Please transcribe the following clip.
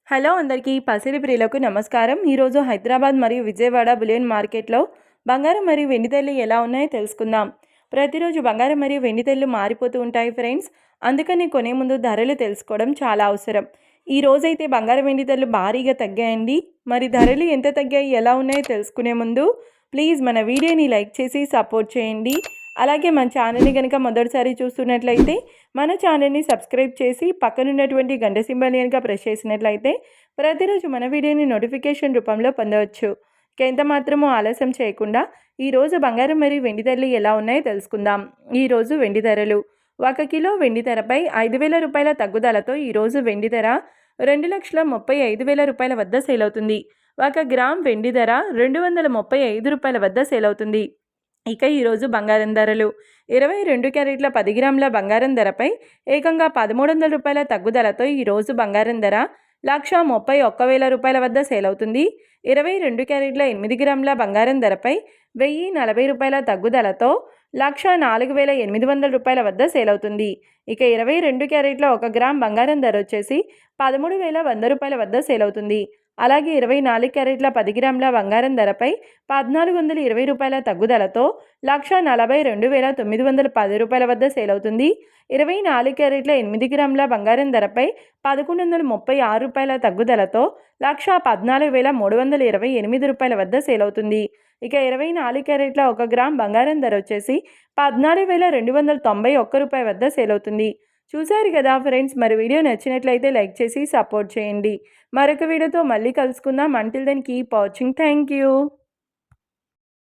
Hello అందరికీ పసిడి ప్రియులకు నమస్కారం. ఈరోజు హైదరాబాద్ మరియు విజయవాడ బులియన్ మార్కెట్లో బంగారం మరియు వెండి ధరలు ఎలా ఉన్నాయో తెలుసుకుందాం. ప్రతిరోజు బంగారం మరియు వెండి ధరలు మారిపోతూ ఉంటాయి ఫ్రెండ్స్. అందుకని కొనే ముందు ధరలు తెలుసుకోవడం చాలా అవసరం. ఈ రోజైతే బంగారం వెండి ధరలు భారీగా తగ్గాయండి. మరి ధరలు ఎంత తగ్గాయి, ఎలా ఉన్నాయో తెలుసుకునే ముందు ప్లీజ్ మన వీడియోని లైక్ చేసి సపోర్ట్ చేయండి. అలాగే మన ఛానల్ని కనుక మొదటిసారి చూస్తున్నట్లయితే మన ఛానల్ని సబ్స్క్రైబ్ చేసి పక్కనున్నటువంటి గంట సింబల్ని కనుక ప్రెస్ చేసినట్లయితే ప్రతిరోజు మన వీడియోని నోటిఫికేషన్ రూపంలో పొందవచ్చు. ఎంత మాత్రమూ ఆలస్యం చేయకుండా ఈరోజు బంగారం మరియు వెండి ధరలు ఎలా ఉన్నాయో తెలుసుకుందాం. ఈరోజు వెండి ధరలు 1 కిలో వెండి ధరపై 5,000 రూపాయల తగ్గుదలతో ఈరోజు వెండి ధర 2,35,000 రూపాయల వద్ద సేల్ అవుతుంది. 1 గ్రామ్ వెండి ధర 235 రూపాయల వద్ద సేల్ అవుతుంది. ఇక ఈరోజు బంగారం ధరలు 22 క్యారెట్ల 10 గ్రాముల బంగారం ధరపై ఏకంగా 1,300 రూపాయల తగ్గుదలతో ఈరోజు బంగారం ధర 1,31,000 రూపాయల వద్ద సేల్ అవుతుంది. 22 క్యారెట్ల 8 గ్రాముల బంగారం ధరపై 1,040 రూపాయల తగ్గుదలతో 1,04,800 రూపాయల వద్ద సేల్ అవుతుంది. ఇక 22 క్యారెట్ల 1 గ్రామ్ బంగారం ధర వచ్చేసి 13,100 రూపాయల వద్ద సేల్ అవుతుంది. అలాగే 24 క్యారెట్ల 10 గ్రాముల బంగారం ధరపై 1,420 రూపాయల తగ్గుదలతో 1,42,910 రూపాయల వద్ద సేల్ అవుతుంది. 24 క్యారెట్ల 8 గ్రాముల బంగారం ధరపై 1,136 రూపాయల తగ్గుదలతో 1,14,328 రూపాయల వద్ద సేల్ అవుతుంది. ఇక 24 క్యారెట్ల 1 గ్రామ్ బంగారం ధర వచ్చేసి 14,291 రూపాయల వద్ద సేల్ అవుతుంది. చూశారు కదా ఫ్రెండ్స్, మరి వీడియో నచ్చినట్లయితే లైక్ చేసి సపోర్ట్ చేయండి. మరొక వీడియోతో మళ్ళీ కలుసుకుందాం. Until then keep watching. Thank you.